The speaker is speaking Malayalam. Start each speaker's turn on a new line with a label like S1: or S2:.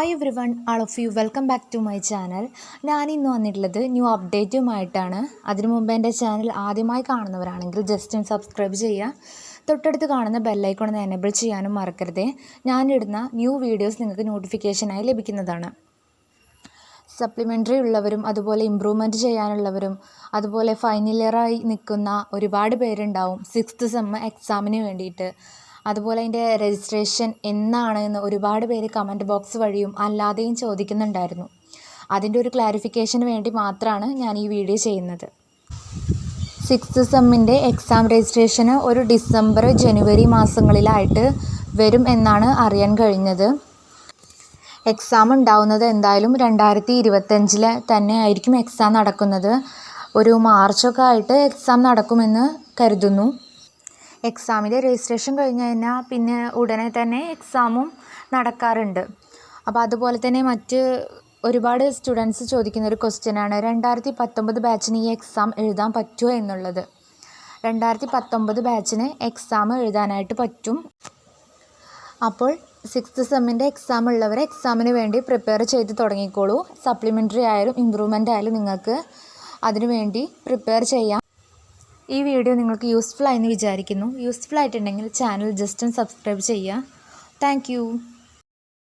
S1: Hi everyone, all of you welcome back to my channel. ഞാനിന്ന് വന്നിട്ടുള്ളത് ന്യൂ അപ്ഡേറ്റുമായിട്ടാണ്. അതിനു മുമ്പ് എൻ്റെ ചാനൽ ആദ്യമായി കാണുന്നവരാണെങ്കിൽ ജസ്റ്റ് ഒന്ന് സബ്സ്ക്രൈബ് ചെയ്യുക. തൊട്ടടുത്ത് കാണുന്ന ബെല്ലൈക്കൺ ഒന്ന് എനേബിൾ ചെയ്യാനും മറക്കരുത്. ഞാനിടുന്ന ന്യൂ വീഡിയോസ് നിങ്ങൾക്ക് നോട്ടിഫിക്കേഷനായി ലഭിക്കുന്നതാണ്. സപ്ലിമെൻ്ററി ഉള്ളവരും അതുപോലെ ഇമ്പ്രൂവ്മെൻറ്റ് ചെയ്യാനുള്ളവരും അതുപോലെ ഫൈനൽ ഇയറായി നിൽക്കുന്ന ഒരുപാട് പേരുണ്ടാവും 6th സെം എക്സാമിന് വേണ്ടിയിട്ട്. അതുപോലെ അതിൻ്റെ രജിസ്ട്രേഷൻ എന്നാണ് എന്ന് ഒരുപാട് പേര് കമൻറ്റ് ബോക്സ് വഴിയും അല്ലാതെയും ചോദിക്കുന്നുണ്ടായിരുന്നു. അതിൻ്റെ ഒരു ക്ലാരിഫിക്കേഷന് വേണ്ടി മാത്രമാണ് ഞാൻ ഈ വീഡിയോ ചെയ്യുന്നത്. 6th സെമ്മിൻ്റെ എക്സാം രജിസ്ട്രേഷന് ഒരു ഡിസംബർ ജനുവരി മാസങ്ങളിലായിട്ട് വരും എന്നാണ് അറിയാൻ കഴിഞ്ഞത്. എക്സാം ഉണ്ടാവുന്നത് എന്തായാലും 2025 തന്നെ ആയിരിക്കും എക്സാം നടക്കുന്നത്. ഒരു മാർച്ചൊക്കെ ആയിട്ട് എക്സാം നടക്കുമെന്ന് കരുതുന്നു. എക്സാമിൻ്റെ രജിസ്ട്രേഷൻ കഴിഞ്ഞ് കഴിഞ്ഞാൽ പിന്നെ ഉടനെ തന്നെ എക്സാമും നടക്കാറുണ്ട്. അപ്പോൾ അതുപോലെ തന്നെ മറ്റ് ഒരുപാട് സ്റ്റുഡൻസ് ചോദിക്കുന്ന ഒരു ക്വസ്റ്റ്യനാണ് 2019 ബാച്ചിന് ഈ എക്സാം എഴുതാൻ പറ്റുമോ എന്നുള്ളത്. 2019 ബാച്ചിന് എക്സാം എഴുതാനായിട്ട് പറ്റും. അപ്പോൾ 6th സെമ്മിൻ്റെ എക്സാം ഉള്ളവർ എക്സാമിന് വേണ്ടി പ്രിപ്പയർ ചെയ്ത് തുടങ്ങിക്കോളൂ. സപ്ലിമെൻ്ററി ആയാലും ഇമ്പ്രൂവ്മെൻ്റ് ആയാലും നിങ്ങൾക്ക് അതിനു വേണ്ടി പ്രിപ്പയർ ചെയ്യാം. ഈ വീഡിയോ നിങ്ങൾക്ക് യൂസ്ഫുൾ ആയെന്ന് വിചാരിക്കുന്നു. യൂസ്ഫുൾ ആയിട്ടുണ്ടെങ്കിൽ ചാനൽ ജസ്റ്റ് ഒന്ന് സബ്സ്ക്രൈബ് ചെയ്യുക. താങ്ക്